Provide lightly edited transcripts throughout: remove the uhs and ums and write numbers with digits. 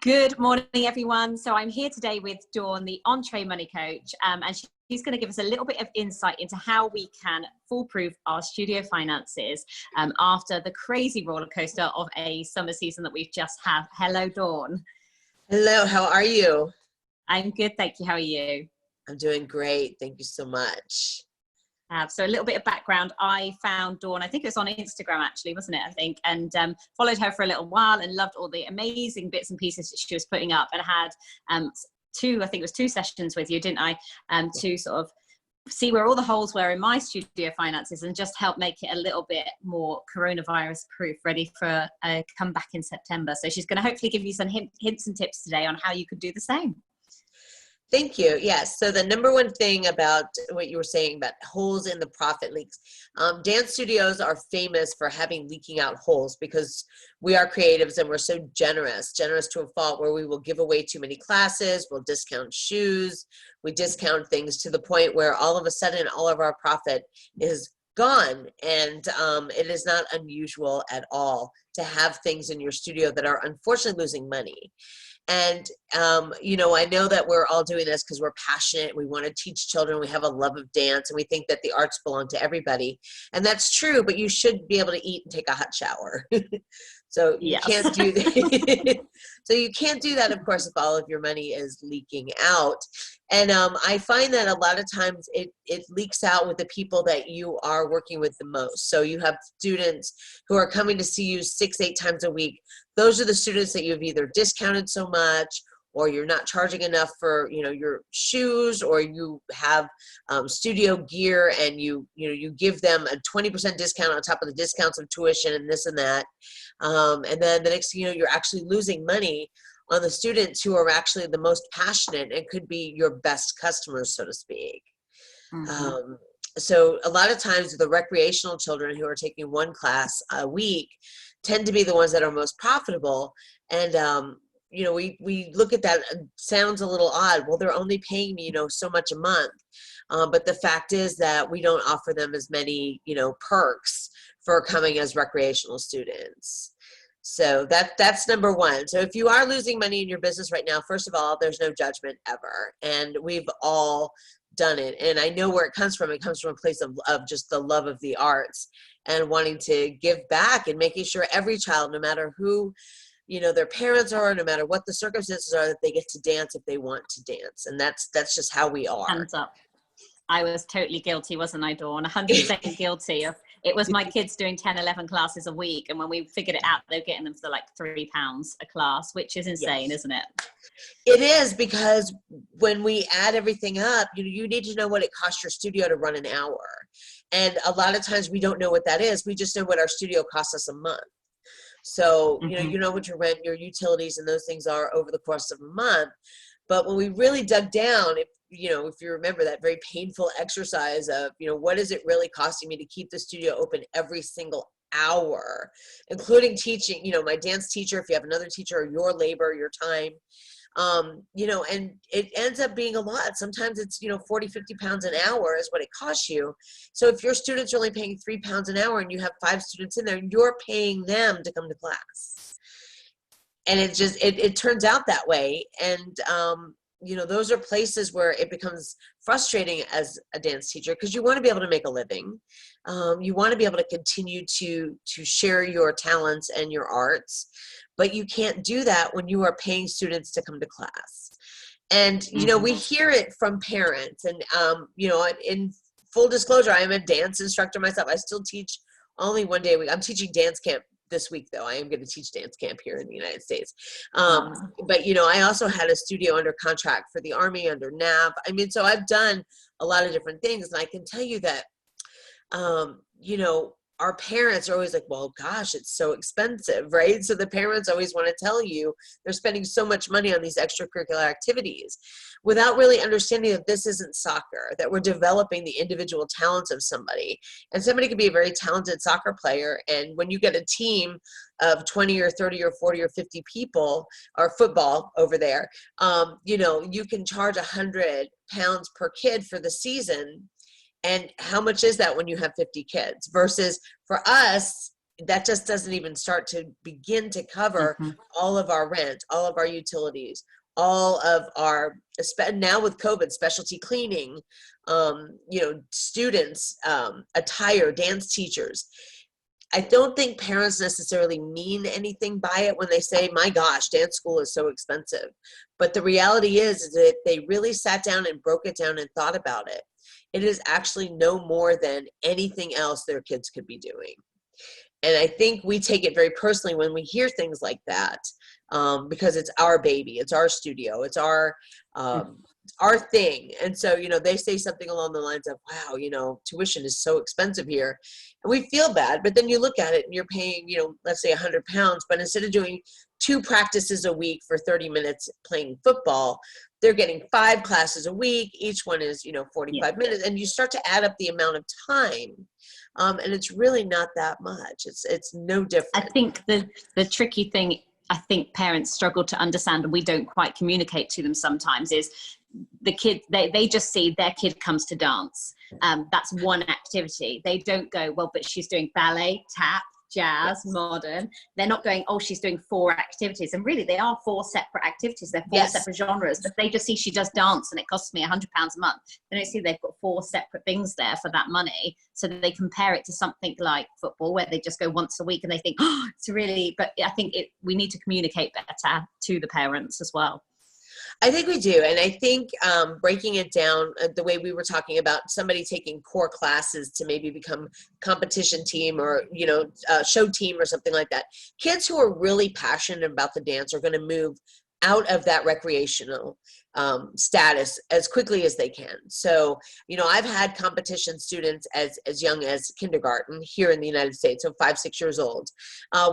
Good morning, everyone. So I'm here today with Dawn, the Entre money coach, and she's going to give us a little bit of insight into how we can foolproof our studio finances after the crazy roller coaster of a summer season that we've just had. Hello, Dawn. Hello, how are you? I'm good, thank you. How are you? I'm doing great. Thank you so much. So a little bit of background. I found Dawn, I think it was on Instagram actually, wasn't it? I think, and followed her for a little while and loved all the amazing bits and pieces that she was putting up, and had two sessions with you, didn't I? To sort of see where all the holes were in my studio finances and just help make it a little bit more coronavirus proof, ready for a comeback in September. So she's going to hopefully give you some hints and tips today on how you could do the same. Thank you. Yes. So the number one thing about what you were saying about holes in the profit leaks, dance studios are famous for having leaking out holes because we are creatives and we're so generous to a fault, where we will give away too many classes, we'll discount shoes, we discount things to the point where all of a sudden all of our profit is gone. And it is not unusual at all to have things in your studio that are unfortunately losing money. And, I know that we're all doing this because we're passionate. We want to teach children. We have a love of dance, and we think that the arts belong to everybody. And that's true, but you should be able to eat and take a hot shower. So you can't do that. So you can't do that, of course, if all of your money is leaking out. And I find that a lot of times it leaks out with the people that you are working with the most. So you have students who are coming to see you 6-8 times a week. Those are the students that you've either discounted so much, or you're not charging enough for, your shoes, or you have studio gear and you give them a 20% discount on top of the discounts of tuition and this and that. And then the next thing you know, you're actually losing money on the students who are actually the most passionate and could be your best customers, so to speak. Mm-hmm. So a lot of times the recreational children who are taking one class a week tend to be the ones that are most profitable. And, we look at that, sounds a little odd. Well, they're only paying me, so much a month. But the fact is that we don't offer them as many, perks for coming as recreational students. So that's number one. So if you are losing money in your business right now, first of all, there's no judgment ever. And we've all done it. And I know where it comes from. It comes from a place of just the love of the arts and wanting to give back and making sure every child, no matter who, their parents are, no matter what the circumstances are, that they get to dance if they want to dance. And that's just how we are. Hands up. I was totally guilty, wasn't I, Dawn? 100% guilty. It was my kids doing 10, 11 classes a week. And when we figured it out, they're getting them for like £3 a class, which is insane, yes. Isn't it? It is, because when we add everything up, you need to know what it costs your studio to run an hour. And a lot of times we don't know what that is. We just know what our studio costs us a month. So, mm-hmm. You know what your rent, your utilities, and those things are over the course of a month. But when we really dug down, if you remember that very painful exercise of, what is it really costing me to keep the studio open every single hour, including teaching, my dance teacher, if you have another teacher, your labor, your time, and it ends up being a lot. Sometimes it's, 40, 50 pounds an hour is what it costs you. So if your students are only paying £3 an hour and you have 5 students in there, you're paying them to come to class. And it just, it turns out that way. And, those are places where it becomes frustrating as a dance teacher, because you want to be able to make a living. You want to be able to continue to share your talents and your arts, but you can't do that when you are paying students to come to class. And, we hear it from parents. And, in full disclosure, I am a dance instructor myself. I still teach only one day a week. I'm teaching dance camp this week, though. I am going to teach dance camp here in the United States. But, I also had a studio under contract for the Army under NAV. So I've done a lot of different things. And I can tell you that, our parents are always like, well, gosh, it's so expensive, right? So the parents always want to tell you they're spending so much money on these extracurricular activities without really understanding that this isn't soccer, that we're developing the individual talents of somebody. And somebody could be a very talented soccer player. And when you get a team of 20 or 30 or 40 or 50 people, or football over there, you can charge £100 per kid for the season. And how much is that when you have 50 kids? Versus for us, that just doesn't even start to begin to cover Mm-hmm. all of our rent, all of our utilities, all of our, now with COVID, specialty cleaning, students, attire, dance teachers. I don't think parents necessarily mean anything by it when they say, my gosh, dance school is so expensive. But the reality is that they really sat down and broke it down and thought about it. It is actually no more than anything else their kids could be doing. And I think we take it very personally when we hear things like that, because it's our baby, it's our studio, it's our thing. And so, they say something along the lines of, wow, tuition is so expensive here. And we feel bad, but then you look at it and you're paying, let's say £100, but instead of doing 2 practices a week for 30 minutes playing football, they're getting 5 classes a week. Each one is, 45 minutes. And you start to add up the amount of time. And it's really not that much. It's no different. I think the tricky thing, I think parents struggle to understand, and we don't quite communicate to them sometimes, is the kid, they just see their kid comes to dance. That's one activity. They don't go, well, but she's doing ballet, tap, jazz, modern. They're not going, oh, she's doing 4 activities. And really, they are 4 separate activities. They're 4 separate genres. But they just see she does dance and it costs me £100 a month. They don't see they've got 4 separate things there for that money. So they compare it to something like football, where they just go once a week and they think, oh, it's really, but I think we need to communicate better to the parents as well. I think we do. And I think breaking it down the way we were talking about somebody taking core classes to maybe become competition team or, show team or something like that. Kids who are really passionate about the dance are going to move out of that recreational status as quickly as they can. So, I've had competition students as young as kindergarten here in the United States, so 5, 6 years old,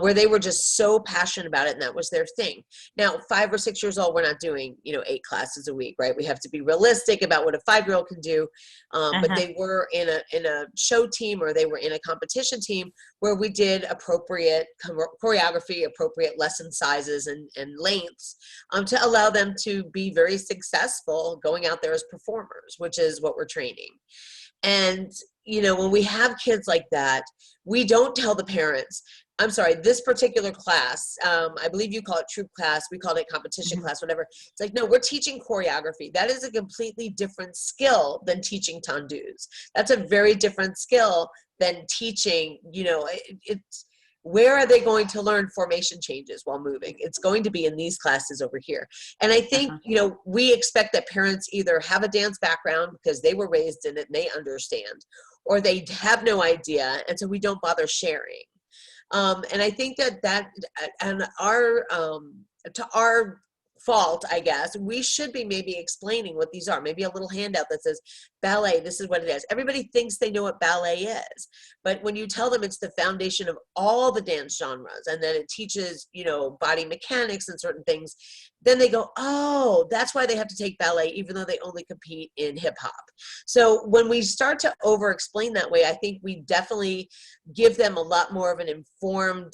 where they were just so passionate about it and that was their thing. Now, 5 or 6 years old, we're not doing, 8 classes a week, right? We have to be realistic about what a 5-year-old can do. But they were in a show team, or they were in a competition team where we did appropriate choreography, appropriate lesson sizes and lengths, to allow them to be very successful going out there as performers, which is what we're training. And, when we have kids like that, we don't tell the parents, I'm sorry, this particular class, I believe you call it troop class, we called it competition class, whatever. It's like, no, we're teaching choreography. That is a completely different skill than teaching tendus. That's a very different skill than teaching, it's, where are they going to learn formation changes while moving? It's going to be in these classes over here. And I think, we expect that parents either have a dance background because they were raised in it and they understand, or they have no idea. And so we don't bother sharing. And I think that and to our fault, I guess, we should be maybe explaining what these are. Maybe a little handout that says ballet, this is what it is. Everybody thinks they know what ballet is, but when you tell them it's the foundation of all the dance genres, and then it teaches, body mechanics and certain things, then they go, oh, that's why they have to take ballet, even though they only compete in hip hop. So when we start to over explain that way, I think we definitely give them a lot more of an informed,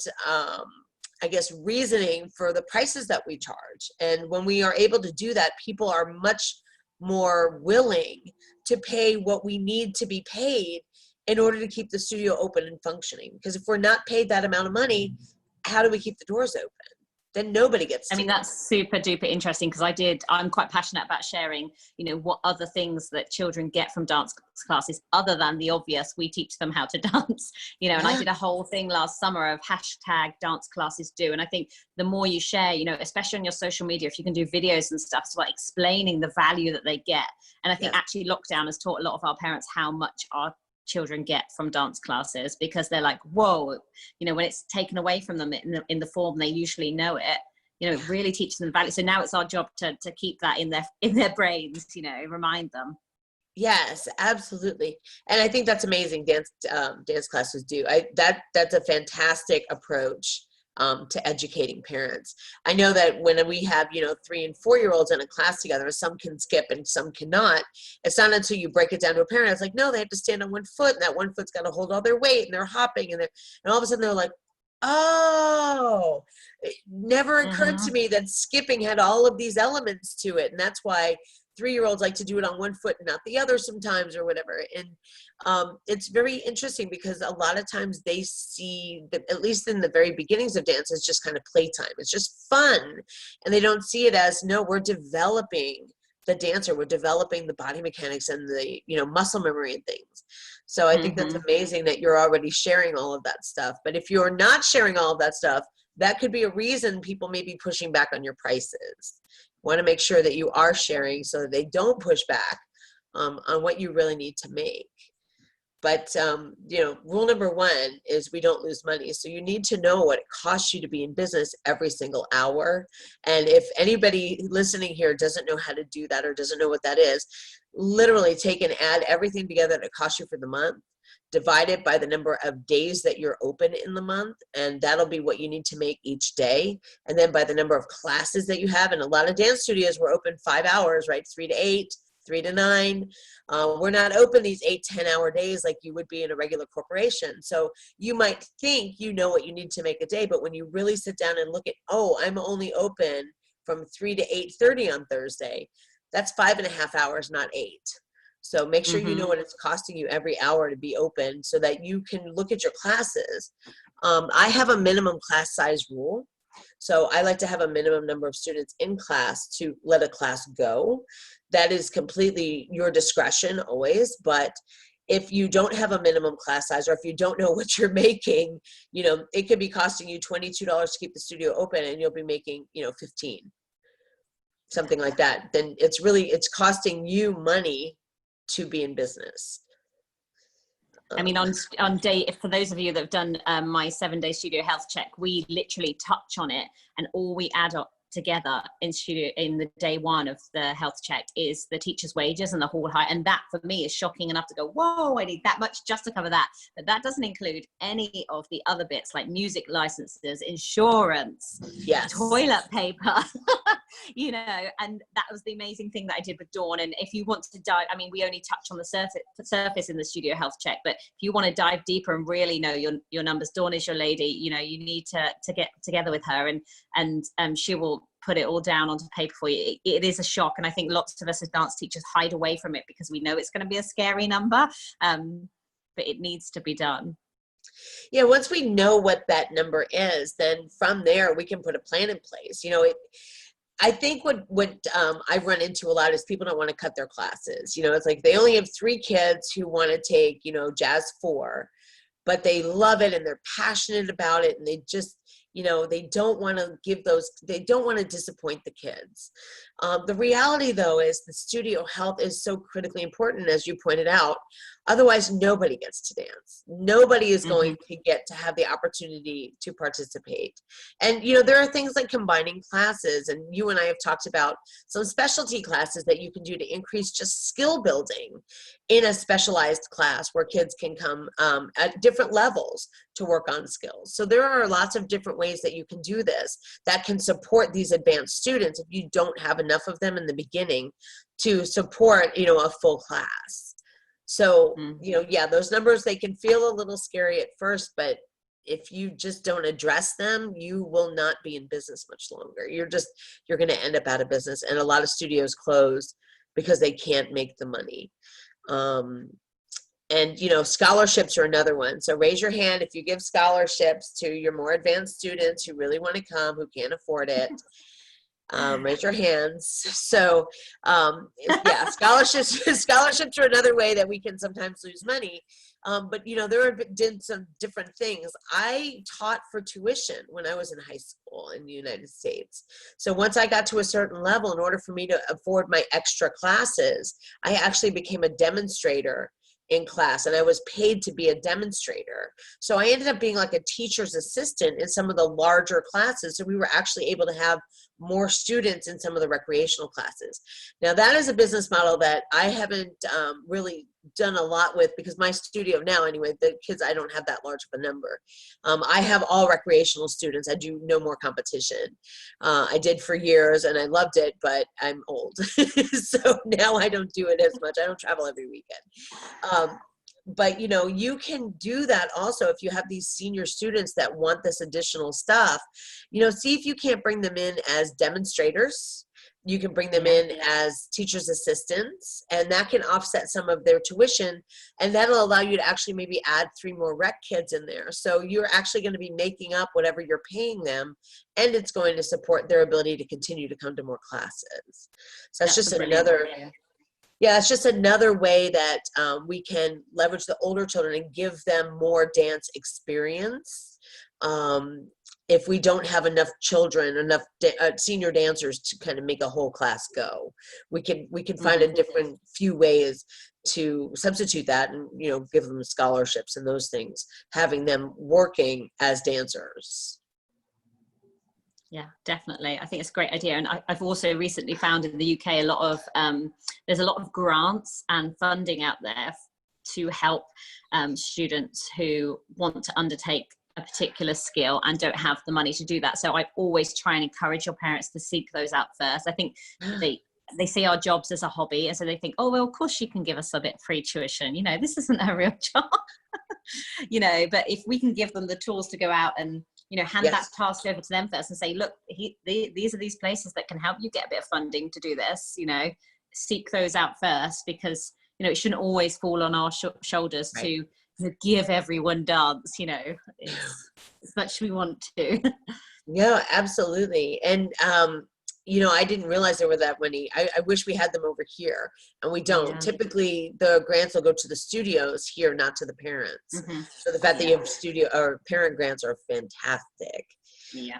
reasoning for the prices that we charge. And when we are able to do that, people are much more willing to pay what we need to be paid in order to keep the studio open and functioning. Because if we're not paid that amount of money, how do we keep the doors open? Then nobody gets to. I mean, that's super duper interesting, because I'm quite passionate about sharing, what other things that children get from dance classes, other than the obvious, we teach them how to dance, and I did a whole thing last summer of #DanceClassesDo. And I think the more you share, especially on your social media, if you can do videos and stuff, so like explaining the value that they get. And I think actually lockdown has taught a lot of our parents how much our children get from dance classes, because they're like, whoa, when it's taken away from them in the form they usually know it, it really teaches them value. So now it's our job to keep that in their brains, remind them. Yes, absolutely. And I think that's amazing. Dance classes do. That's a fantastic approach to educating parents. I know that when we have, 3 and 4-year-olds in a class together, some can skip and some cannot. It's not until you break it down to a parent, it's like, no, they have to stand on one foot, and that one foot's got to hold all their weight, and they're hopping, and all of a sudden they're like, Oh, it never occurred to Mm-hmm. me that skipping had all of these elements to it. And that's why 3-year-olds like to do it on one foot and not the other sometimes or whatever. And it's very interesting because a lot of times they see that, at least in the very beginnings of dance, it's just kind of playtime. It's just fun. And they don't see it as, no, we're developing the dancer, we're developing the body mechanics and the, muscle memory and things. So I think that's Mm-hmm. amazing that you're already sharing all of that stuff. But if you're not sharing all of that stuff, that could be a reason people may be pushing back on your prices. Want to make sure that you are sharing so that they don't push back on what you really need to make. But, rule number one is we don't lose money. So you need to know what it costs you to be in business every single hour. And if anybody listening here doesn't know how to do that or doesn't know what that is, literally take and add everything together that it costs you for the month, divide it by the number of days that you're open in the month, and that'll be what you need to make each day. And then by the number of classes that you have, and a lot of dance studios were open 5 hours, right? 3 to 8. 3 to 9. We're not open these 8-10 hour days like you would be in a regular corporation. So you might think you know what you need to make a day, but when you really sit down and look at, oh, I'm only open from 3 to 8:30 on Thursday, that's 5.5 hours, not 8. So make sure you know Mm-hmm. what it's costing you every hour to be open so that you can look at your classes. I have a minimum class size rule. So I like to have a minimum number of students in class to let a class go. That is completely your discretion always. But if you don't have a minimum class size, or if you don't know what you're making, it could be costing you $22 to keep the studio open and you'll be making, 15, something like that. Then it's costing you money to be in business. I mean, on day, for those of you that have done my 7-day studio health check, we literally touch on it, and all we add up together in the day one of the health check is the teacher's wages and the hall hire, and that for me is shocking enough to go, whoa, I need that much just to cover that. But that doesn't include any of the other bits like music licenses, insurance, Yes. toilet paper. And that was the amazing thing that I did with Dawn. And if you want to dive, I mean, we only touch on the surface in the studio health check, but if you want to dive deeper and really know your numbers, Dawn is your lady. You need to get together with her, and she will put it all down onto paper for you. It is a shock, and I think lots of us as dance teachers hide away from it because we know it's going to be a scary number, but it needs to be done. Yeah, once we know what that number is, then from there we can put a plan in place. I think what I've run into a lot is people don't want to cut their classes. It's like they only have 3 kids who want to take, Jazz 4, but they love it and they're passionate about it, and they just, they don't want to disappoint the kids. The reality though is the studio health is so critically important, as you pointed out. Otherwise, nobody gets to dance. Nobody is going to get to have the opportunity to participate. And, there are things like combining classes, and you and I have talked about some specialty classes that you can do to increase just skill building in a specialized class where kids can come at different levels to work on skills. So there are lots of different ways that you can do this that can support these advanced students if you don't have enough of them in the beginning to support, a full class. So, yeah, those numbers, they can feel a little scary at first, but if you just don't address them, you will not be in business much longer. You're going to end up out of business. And a lot of studios close because they can't make the money. And, scholarships are another one. So raise your hand if you give scholarships to your more advanced students who really want to come, who can't afford it. Raise your hands. So, yeah, scholarships are another way that we can sometimes lose money. But, there have been some different things. I taught for tuition when I was in high school in the United States. So once I got to a certain level, in order for me to afford my extra classes, I actually became a demonstrator in class, and I was paid to be a demonstrator. So I ended up being like a teacher's assistant in some of the larger classes. So we were actually able to have more students in some of the recreational classes. Now that is a business model that I haven't really done a lot with, because my studio now, anyway, the kids, I don't have that large of a number. I have all recreational students. I do no more competition. I did for years and I loved it, but I'm old. So now I don't do it as much. I don't travel every weekend. but you know, you can do that also if you have these senior students that want this additional stuff. You know, see if you can't bring them in as demonstrators. You can bring them in as teachers' assistants, and that can offset some of their tuition, and that'll allow you to actually maybe add 3 more rec kids in there. So you're actually going to be making up whatever you're paying them, and it's going to support their ability to continue to come to more classes. So that's just another, yeah, it's just another way that we can leverage the older children and give them more dance experience. If we don't have enough children, enough senior dancers to kind of make a whole class go, we can find a different few ways to substitute that, and you know, give them scholarships and those things, having them working as dancers. Yeah, definitely. I think it's a great idea. And I've also recently found in the UK a lot of, there's a lot of grants and funding out there to help students who want to undertake a particular skill and don't have the money to do that. So I always try and encourage your parents to seek those out first. I think they see our jobs as a hobby, and so they think, oh, well, of course she can give us a bit of free tuition. You know, this isn't a real job. You know, but if we can give them the tools to go out and, you know, hand that task over to them first and say, look, these are these places that can help you get a bit of funding to do this, you know, seek those out first, because, you know, it shouldn't always fall on our shoulders to give everyone dance, you know, as much as we want to. Yeah, absolutely. And, you know, I didn't realize there were that many. I wish we had them over here, and we don't. Yeah. Typically, the grants will go to the studios here, not to the parents. So the fact that you have studio or parent grants are fantastic. Yeah.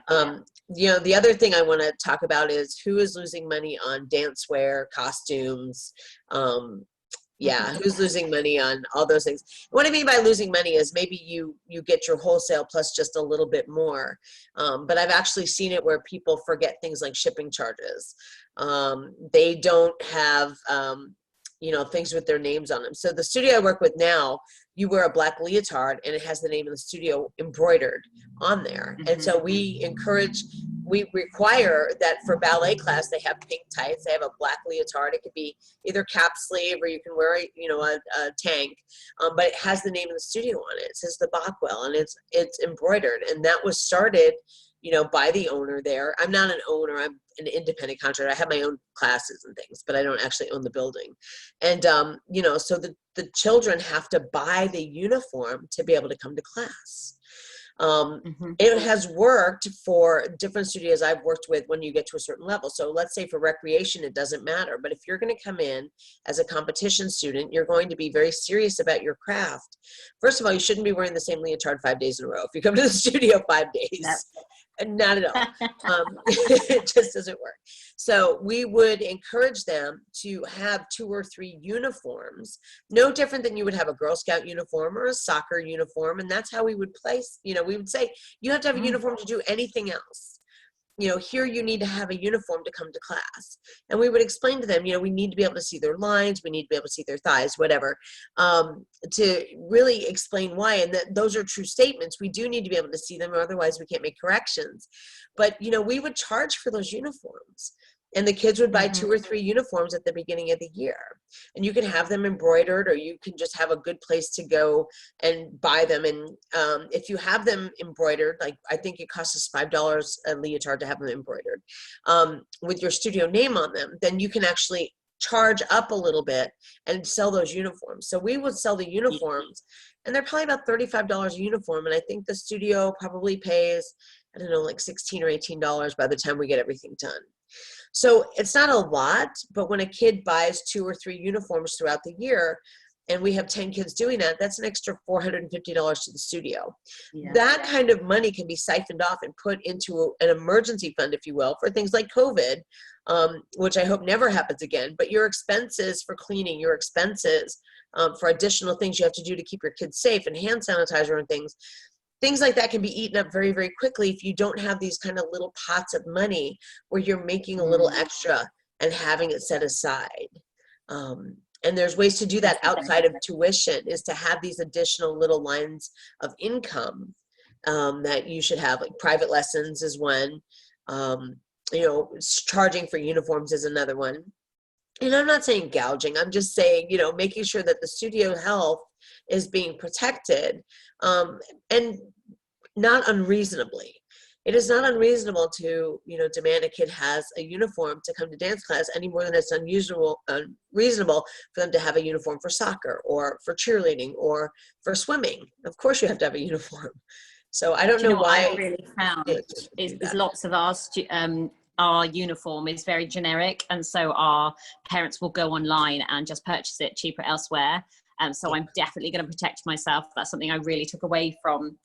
You know, the other thing I want to talk about is who is losing money on dancewear, costumes, who's losing money on all those things. What I mean by losing money is maybe you get your wholesale plus just a little bit more. But I've actually seen it where people forget things like shipping charges. They don't have, you know, things with their names on them. So the studio I work with now, you wear a black leotard and it has the name of the studio embroidered on there. And so we require that for ballet class, they have pink tights, they have a black leotard. It could be either cap sleeve or you can wear, you know, a tank, but it has the name of the studio on it. It says the Bockwell, and it's embroidered. And that was started, you know, by the owner there. I'm not an owner, I'm an independent contractor. I have my own classes and things, but I don't actually own the building. And, you know, so the children have to buy the uniform to be able to come to class. It has worked for different studios I've worked with when you get to a certain level. So let's say for recreation, it doesn't matter. But if you're going to come in as a competition student, you're going to be very serious about your craft. First of all, you shouldn't be wearing the same leotard 5 days in a row. If you come to the studio 5 days, not at all. It just doesn't work. So we would encourage them to have 2 or 3 uniforms, no different than you would have a Girl Scout uniform or a soccer uniform. And that's how we would place, you know, we would say, you have to have a uniform to do anything else. You know, here you need to have a uniform to come to class. And we would explain to them, you know, we need to be able to see their lines, we need to be able to see their thighs, whatever, to really explain why. And that those are true statements. We do need to be able to see them, or otherwise we can't make corrections. But, you know, we would charge for those uniforms. And the kids would buy 2 or 3 uniforms at the beginning of the year. And you can have them embroidered, or you can just have a good place to go and buy them. And if you have them embroidered, like I think it costs us $5 a leotard to have them embroidered, with your studio name on them, then you can actually charge up a little bit and sell those uniforms. So we would sell the uniforms, and they're probably about $35 a uniform. And I think the studio probably pays, I don't know, like $16 or $18 by the time we get everything done. So it's not a lot, but when a kid buys 2 or 3 uniforms throughout the year, and we have 10 kids doing that, that's an extra $450 to the studio. That kind of money can be siphoned off and put into an emergency fund, if you will, for things like COVID, which I hope never happens again. But your expenses for cleaning, your expenses for additional things you have to do to keep your kids safe, and hand sanitizer and things like that can be eaten up very, very quickly if you don't have these kind of little pots of money where you're making a little extra and having it set aside. And there's ways to do that outside of tuition, is to have these additional little lines of income that you should have. Like private lessons is one, you know, charging for uniforms is another one. and I'm not saying gouging, I'm just saying, making sure that the studio health is being protected, and not unreasonably. It is not unreasonable to, demand a kid has a uniform to come to dance class any more than it's unreasonable for them to have a uniform for soccer or for cheerleading or for swimming. Of course you have to have a uniform. So I don't Do you know know what I why really found is that. lots of our uniform is very generic, and so our parents will go online and just purchase it cheaper elsewhere. So I'm definitely going to protect myself. That's something I really took away from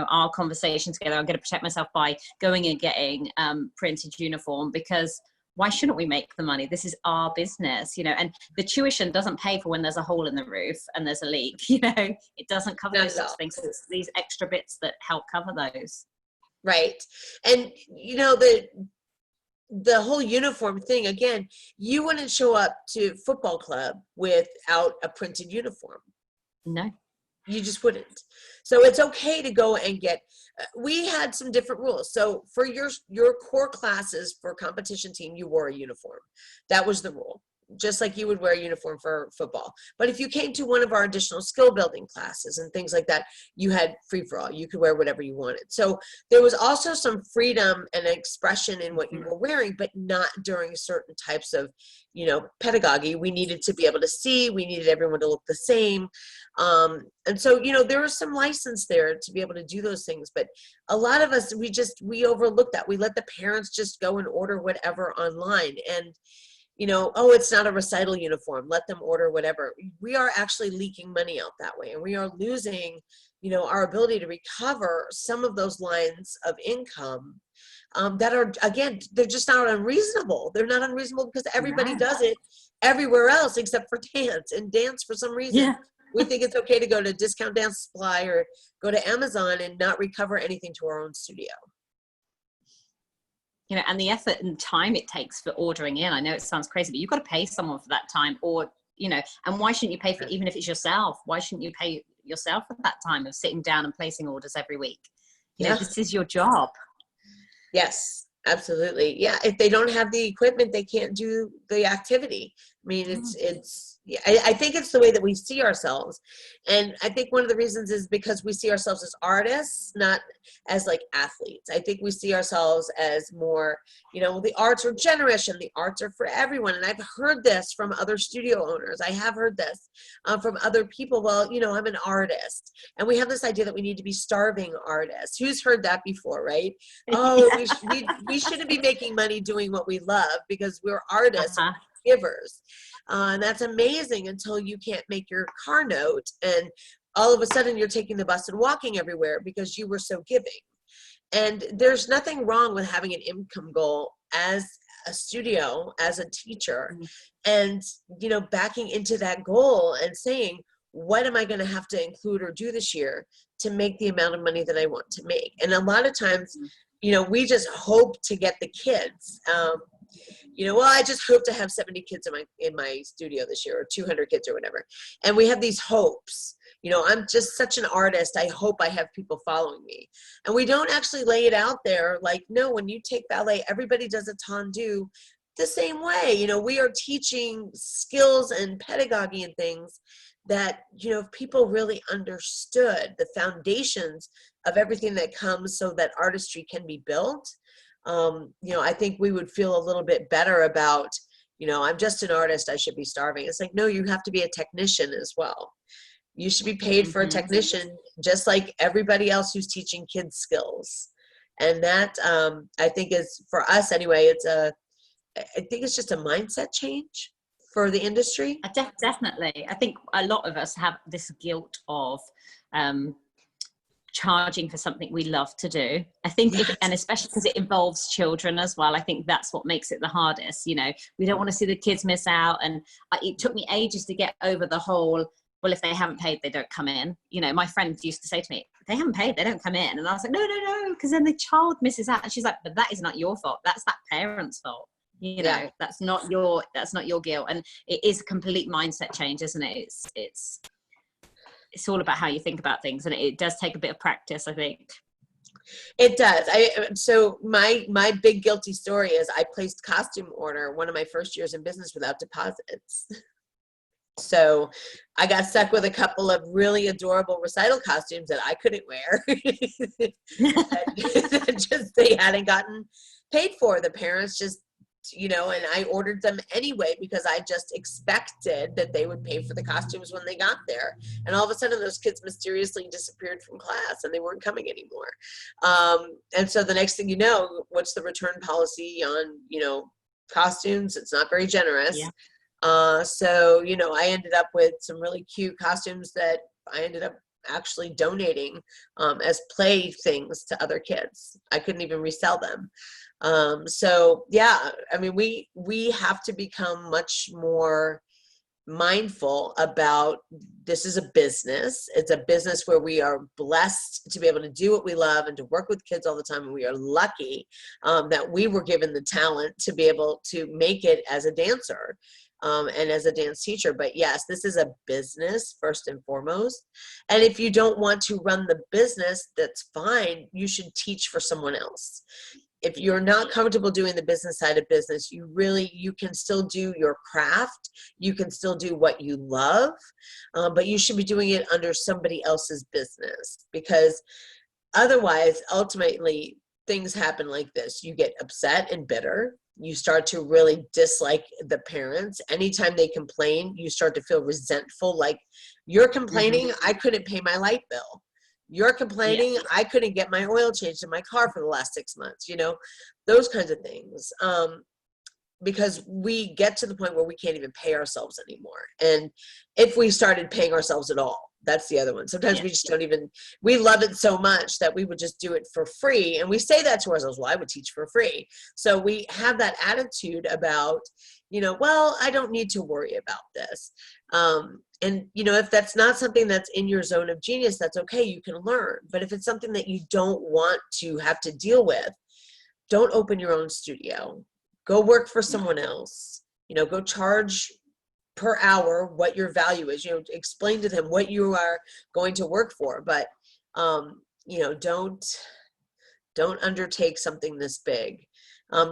our conversation together. I'm going to protect myself by going and getting printed uniform, because why shouldn't we make the money? This is our business, and the tuition doesn't pay for when there's a hole in the roof and there's a leak. It doesn't cover those sorts of things. So it's these extra bits that help cover those. Right. And the whole uniform thing, again, you wouldn't show up to football club without a printed uniform. No. You just wouldn't. So it's okay to go and get, we had some different rules. So for your core classes for competition team, you wore a uniform. That was the rule, just like you would wear a uniform for football. But if you came to one of our additional skill building classes and things like that, you had free for all. You could wear whatever you wanted. So there was also some freedom and expression in what you were wearing, but not during certain types of, pedagogy. We needed to be able to see, we needed everyone to look the same. And so, there was some license there to be able to do those things, but a lot of us, we overlooked that. We let the parents just go and order whatever online, and it's not a recital uniform, let them order whatever. We are actually leaking money out that way, and we are losing, our ability to recover some of those lines of income that are, again, they're just not unreasonable. They're not unreasonable because everybody does it everywhere else except for dance. And dance, for some reason, we think it's okay to go to Discount Dance Supply or go to Amazon and not recover anything to our own studio. And the effort and time it takes for ordering in. I know it sounds crazy, but you've got to pay someone for that time, or, and why shouldn't you pay for, even if it's yourself, why shouldn't you pay yourself for that time of sitting down and placing orders every week? This is your job. Yes, absolutely. Yeah. If they don't have the equipment, they can't do the activity. I mean, I think it's the way that we see ourselves. And I think one of the reasons is because we see ourselves as artists, not as like athletes. I think we see ourselves as more, the arts are generous and the arts are for everyone. And I've heard this from other studio owners. I have heard this from other people. Well, I'm an artist. And we have this idea that we need to be starving artists. Who's heard that before, right? Oh, we shouldn't be making money doing what we love because we're artists, givers. And that's amazing until you can't make your car note, and all of a sudden you're taking the bus and walking everywhere because you were so giving. And there's nothing wrong with having an income goal as a studio, as a teacher, and backing into that goal and saying, what am I going to have to include or do this year to make the amount of money that I want to make? And a lot of times, we just hope to get the kids. I just hope to have 70 kids in my studio this year, or 200 kids or whatever. And we have these hopes. I'm just such an artist. I hope I have people following me. And we don't actually lay it out there. Like, no, when you take ballet, everybody does a tendu the same way. We are teaching skills and pedagogy and things that, if people really understood the foundations of everything that comes so that artistry can be built, I think we would feel a little bit better about, I'm just an artist, I should be starving. It's like, no, you have to be a technician as well. You should be paid for a technician, just like everybody else who's teaching kids skills. And that, I think is, for us anyway, I think it's just a mindset change for the industry. Definitely. I think a lot of us have this guilt of, charging for something we love to do. I think, and especially because it involves children as well, I think that's what makes it the hardest. We don't want to see the kids miss out. And it took me ages to get over the whole, well, if they haven't paid, they don't come in. My friend used to say to me, if they haven't paid, they don't come in. And I was like, no, because then the child misses out. And she's like, but that is not your fault. That's that parent's fault. That's not your guilt. And it is a complete mindset change, isn't it? It's all about how you think about things, and it does take a bit of practice, I think. It does. So my big guilty story is I placed costume order one of my first years in business without deposits. So I got stuck with a couple of really adorable recital costumes that I couldn't wear. that just they hadn't gotten paid for. The parents just, and I ordered them anyway because I just expected that they would pay for the costumes when they got there. And all of a sudden those kids mysteriously disappeared from class and they weren't coming anymore. And so the next thing you know, what's the return policy on, costumes? It's not very generous. Yeah. So, I ended up with some really cute costumes that I ended up actually donating as play things to other kids. I couldn't even resell them. So yeah, I mean, we have to become much more mindful about this is a business. It's a business where we are blessed to be able to do what we love and to work with kids all the time. And we are lucky that we were given the talent to be able to make it as a dancer. And as a dance teacher. But yes, this is a business first and foremost. And if you don't want to run the business, that's fine. You should teach for someone else. If you're not comfortable doing the business side of business, you can still do your craft. You can still do what you love, but you should be doing it under somebody else's business, because otherwise, ultimately, things happen like this. You get upset and bitter. You start to really dislike the parents. Anytime they complain, you start to feel resentful. Like, you're complaining, I couldn't pay my light bill. You're complaining, I couldn't get my oil changed in my car for the last 6 months, those kinds of things. Because we get to the point where we can't even pay ourselves anymore. And if we started paying ourselves at all, that's the other one. Sometimes we just don't even, we love it so much that we would just do it for free. And we say that to ourselves, well, I would teach for free. So we have that attitude about, well, I don't need to worry about this. And, if that's not something that's in your zone of genius, that's okay. You can learn. But if it's something that you don't want to have to deal with, don't open your own studio. Go work for someone else. Go charge per hour what your value is. Explain to them what you are going to work for. But don't undertake something this big,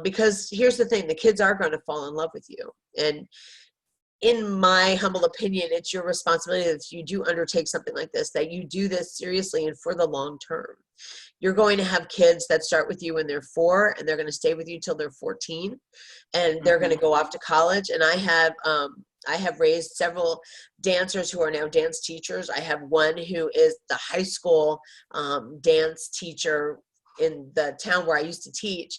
because here's the thing: the kids are going to fall in love with you. And in my humble opinion, it's your responsibility that if you do undertake something like this, that you do this seriously and for the long term. You're going to have kids that start with you when they're 4, and they're going to stay with you till they're 14, and they're going to go off to college. And I have raised several dancers who are now dance teachers. I have one who is the high school dance teacher in the town where I used to teach.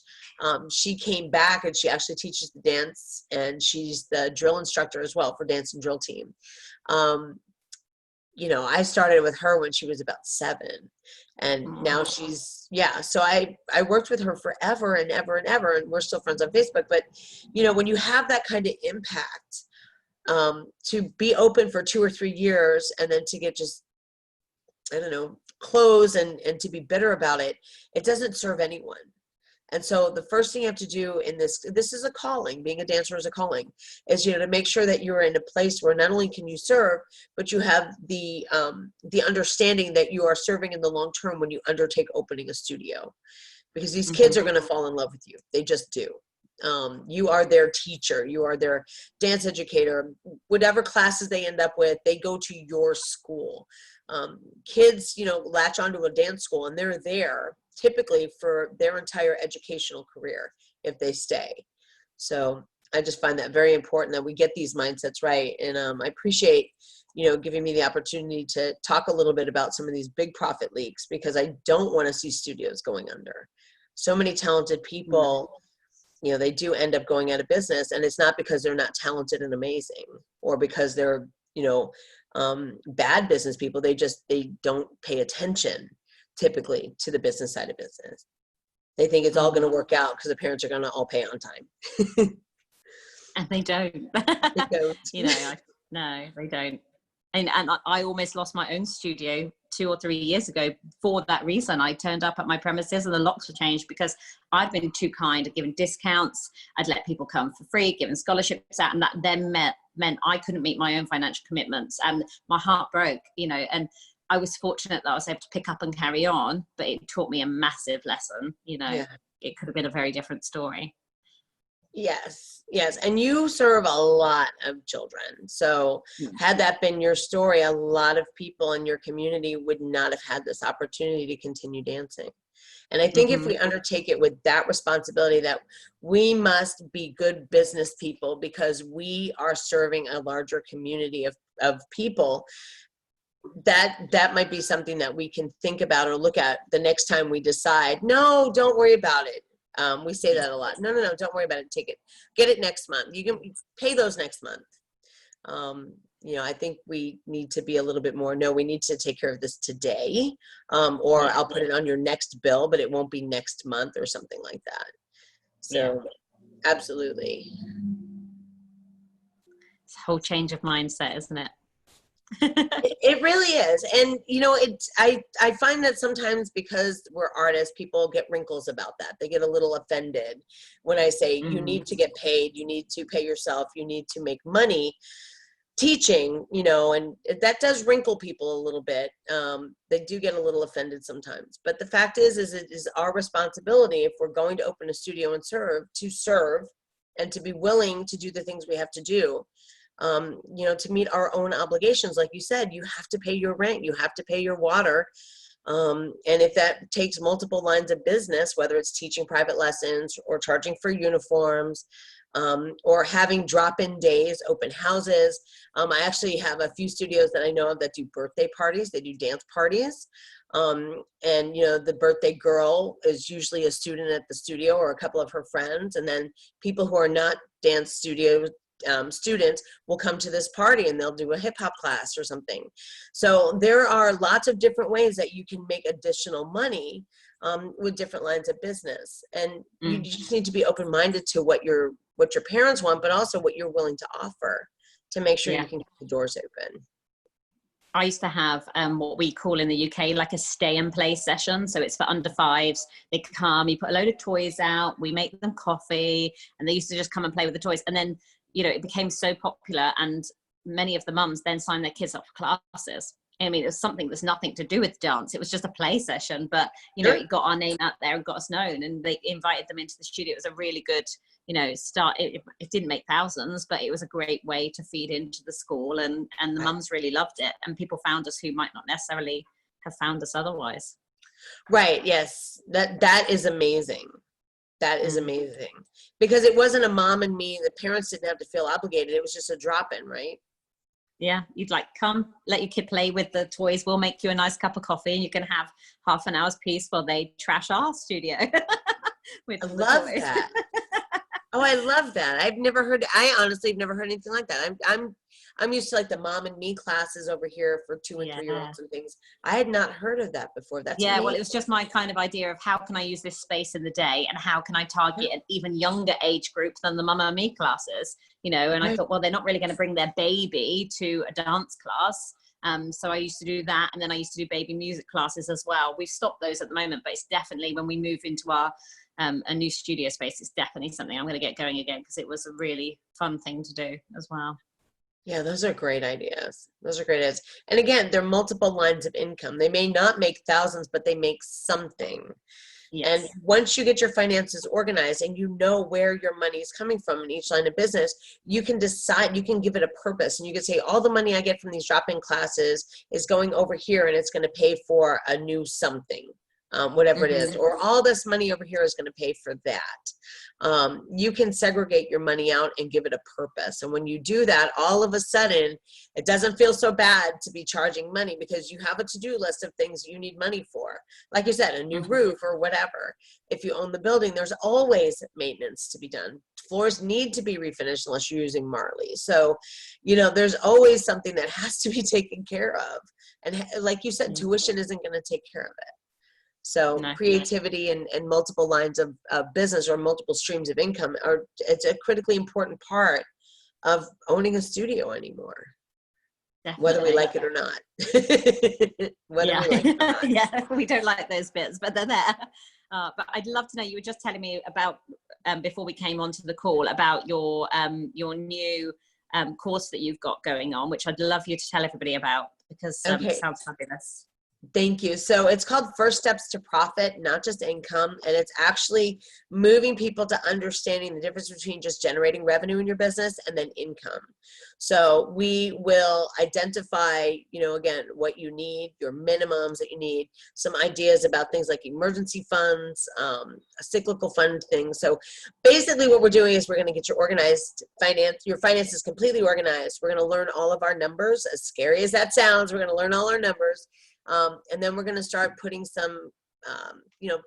She came back and she actually teaches the dance, and she's the drill instructor as well for dance and drill team. I started with her when she was about 7, and now she's, so I worked with her forever and ever and ever, and we're still friends on Facebook. But, when you have that kind of impact, to be open for 2 or 3 years and then to get just, close and to be bitter about it, it doesn't serve anyone. And so the first thing you have to do in this is a calling. Being a dancer is a calling, is, to make sure that you're in a place where not only can you serve, but you have the understanding that you are serving in the long term when you undertake opening a studio, because these kids are going to fall in love with you. They just do. You are their teacher. You are their dance educator. Whatever classes they end up with, they go to your school. Kids, latch onto a dance school, and they're there typically for their entire educational career if they stay. So I just find that very important that we get these mindsets right. And I appreciate, giving me the opportunity to talk a little bit about some of these big profit leaks, because I don't want to see studios going under. So many talented people, they do end up going out of business, and it's not because they're not talented and amazing, or because they're, bad business people. They don't pay attention typically to the business side of business. They think it's all going to work out because the parents are going to all pay on time. And they don't. They don't. No, they don't. And I almost lost my own studio 2 or 3 years ago for that reason. I turned up at my premises and the locks were changed because I'd been too kind at giving discounts. I'd let people come for free, giving scholarships out, and that then meant I couldn't meet my own financial commitments, and my heart broke, and I was fortunate that I was able to pick up and carry on, but it taught me a massive lesson. Yeah. It could have been a very different story. Yes, yes. And you serve a lot of children. So Yeah. had that been your story, a lot of people in your community would not have had this opportunity to continue dancing. And I think if we undertake it with that responsibility, that we must be good business people because we are serving a larger community of people, that might be something that we can think about or look at the next time we decide, no, don't worry about it. We say that a lot. No, don't worry about it. Take it, get it next month. You can pay those next month. I think we need to be a little bit more, no, we need to take care of this today, or I'll put it on your next bill, but it won't be next month or something like that. So absolutely. It's a whole change of mindset, isn't it? It really is. And I find that sometimes because we're artists, people get wrinkles about that. They get a little offended when I say you need to get paid, you need to pay yourself, you need to make money teaching, and that does wrinkle people a little bit. They do get a little offended sometimes, but the fact is it is our responsibility, if we're going to open a studio and serve and to be willing to do the things we have to do, to meet our own obligations. Like you said, you have to pay your rent, you have to pay your water. And if that takes multiple lines of business, whether it's teaching private lessons or charging for uniforms, or having drop-in days, open houses. I actually have a few studios that I know of that do birthday parties. They do dance parties. And the birthday girl is usually a student at the studio or a couple of her friends. And then people who are not dance studio students will come to this party and they'll do a hip hop class or something. So there are lots of different ways that you can make additional money with different lines of business. And you just need to be open-minded to what your parents want, but also what you're willing to offer to make sure you can keep the doors open. I used to have what we call in the UK like a stay and play session. So it's for under fives. They come, you put a load of toys out, we make them coffee, and they used to just come and play with the toys. And then, it became so popular, and many of the mums then signed their kids up for classes. I mean, it was something that's nothing to do with dance. It was just a play session, but it got our name out there and got us known, and they invited them into the studio. It was a really good, start. It didn't make thousands, but it was a great way to feed into the school, and the mums really loved it, and people found us who might not necessarily have found us otherwise. Right. Yes. That is amazing. That is amazing, because it wasn't a mom and me. The parents didn't have to feel obligated. It was just a drop-in, right? Yeah, you'd come, let your kid play with the toys. We'll make you a nice cup of coffee, and you can have half an hour's peace while they trash our studio. I love that. Oh, I love that. I honestly have never heard anything like that. I'm used to like the mom and me classes over here for 2 and 3-year-olds and things. I had not heard of that before. That's amazing. Well, it was just my kind of idea of how can I use this space in the day, and how can I target an even younger age group than the mama and me classes, and I thought, well, they're not really going to bring their baby to a dance class. So I used to do that, and then I used to do baby music classes as well. We've stopped those at the moment, but it's definitely, when we move into our a new studio space, it's definitely something I'm going to get going again, because it was a really fun thing to do as well. Yeah, those are great ideas. And again, there are multiple lines of income. They may not make thousands, but they make something. Yes. And once you get your finances organized and you know where your money is coming from in each line of business, you can decide, you can give it a purpose, and you can say, all the money I get from these drop-in classes is going over here, and it's going to pay for a new something. Whatever it is, or all this money over here is going to pay for that. You can segregate your money out and give it a purpose. And when you do that, all of a sudden, it doesn't feel so bad to be charging money, because you have a to-do list of things you need money for. Like you said, a new roof or whatever. If you own the building, there's always maintenance to be done. Floors need to be refinished unless you're using Marley. So, there's always something that has to be taken care of. And like you said, tuition isn't going to take care of it. So creativity and multiple lines of business or multiple streams of income it's a critically important part of owning a studio anymore. Definitely. Whether we like it or not. We like it or not. Yeah, we don't like those bits, but they're there. But I'd love to know, you were just telling me about, before we came onto the call, about your new course that you've got going on, which I'd love you to tell everybody about. because it Okay. sounds fabulous. Thank you. So it's called First Steps to Profit, not just income. And it's actually moving people to understanding the difference between just generating revenue in your business and then income. So we will identify, again, what you need, your minimums that you need, some ideas about things like emergency funds, a cyclical fund thing. So basically what we're doing is we're going to get your your finances completely organized. We're going to learn all of our numbers, as scary as that sounds. We're going to learn all our numbers. And then we're going to start putting some,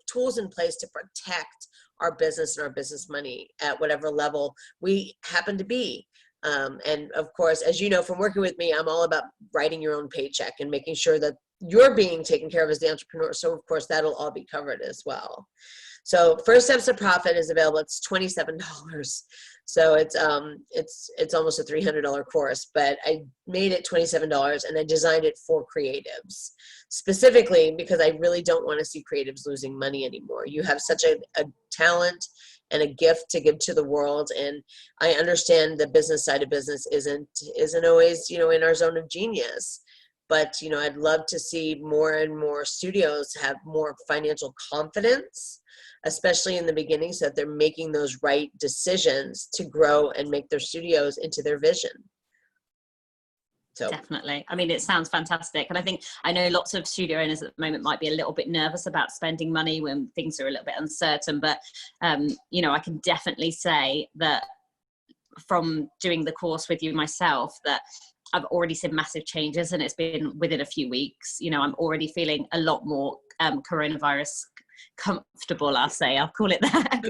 tools in place to protect our business and our business money at whatever level we happen to be. And of course, as you know, from working with me, I'm all about writing your own paycheck and making sure that you're being taken care of as the entrepreneur. So of course, that'll all be covered as well. So First Steps to Profit is available. It's $27. So it's almost a $300 course, but I made it $27 and I designed it for creatives specifically because I really don't want to see creatives losing money anymore. You have such a talent and a gift to give to the world. And I understand the business side of business isn't always, in our zone of genius. But, I'd love to see more and more studios have more financial confidence, especially in the beginning, so that they're making those right decisions to grow and make their studios into their vision. So definitely. I mean, it sounds fantastic. And I know lots of studio owners at the moment might be a little bit nervous about spending money when things are a little bit uncertain. But, I can definitely say that from doing the course with you myself, that I've already seen massive changes, and it's been within a few weeks. I'm already feeling a lot more coronavirus comfortable, I'll call it that.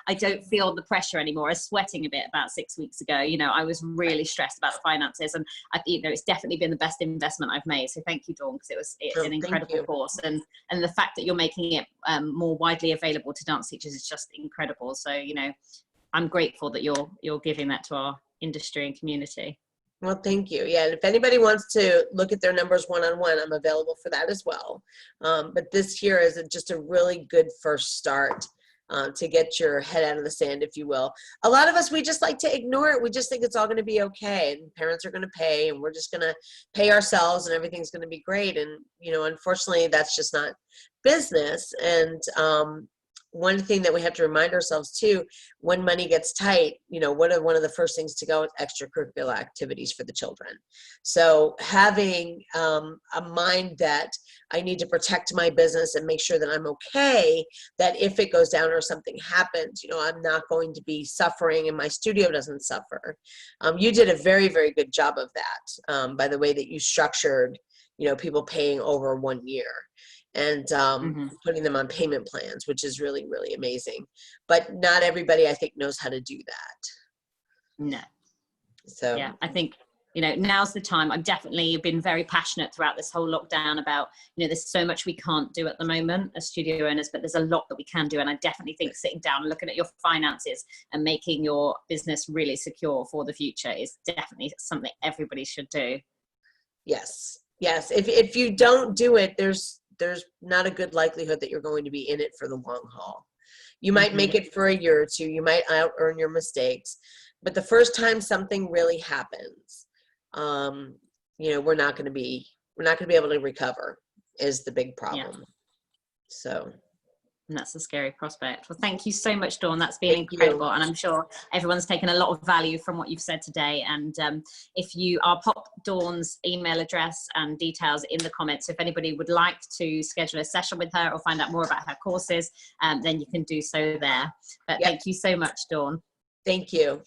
I don't feel the pressure anymore. I was sweating a bit about 6 weeks ago. I was really stressed about the finances, and it's definitely been the best investment I've made. So thank you, Dawn, because it's an incredible course, and the fact that you're making it more widely available to dance teachers is just incredible. So I'm grateful that you're giving that to our industry and community. Well, thank you. Yeah, and if anybody wants to look at their numbers one-on-one, I'm available for that as well. But this here is just a really good first start to get your head out of the sand, if you will. A lot of us, we just like to ignore it. We just think it's all going to be okay, and parents are going to pay, and we're just going to pay ourselves, and everything's going to be great. And, unfortunately, that's just not business. And one thing that we have to remind ourselves too, when money gets tight, what are one of the first things to go is extracurricular activities for the children. So having a mind that I need to protect my business and make sure that I'm okay, that if it goes down or something happens, I'm not going to be suffering and my studio doesn't suffer. You did a very, very good job of that by the way that you structured, people paying over 1 year. And putting them on payment plans, which is really, really amazing. But not everybody, I think, knows how to do that. No. So yeah, I think, now's the time. I've definitely been very passionate throughout this whole lockdown about, there's so much we can't do at the moment as studio owners, but there's a lot that we can do. And I definitely think sitting down and looking at your finances and making your business really secure for the future is definitely something everybody should do. Yes. If you don't do it, there's not a good likelihood that you're going to be in it for the long haul. You might make it for a year or two. You might out earn your mistakes, but the first time something really happens, we're not going to be able to recover is the big problem. Yeah. So. And that's a scary prospect. Well, thank you so much, Dawn. That's been incredible. And I'm sure everyone's taken a lot of value from what you've said today. And I'll pop Dawn's email address and details in the comments. So if anybody would like to schedule a session with her or find out more about her courses, then you can do so there. But Thank you so much, Dawn. Thank you.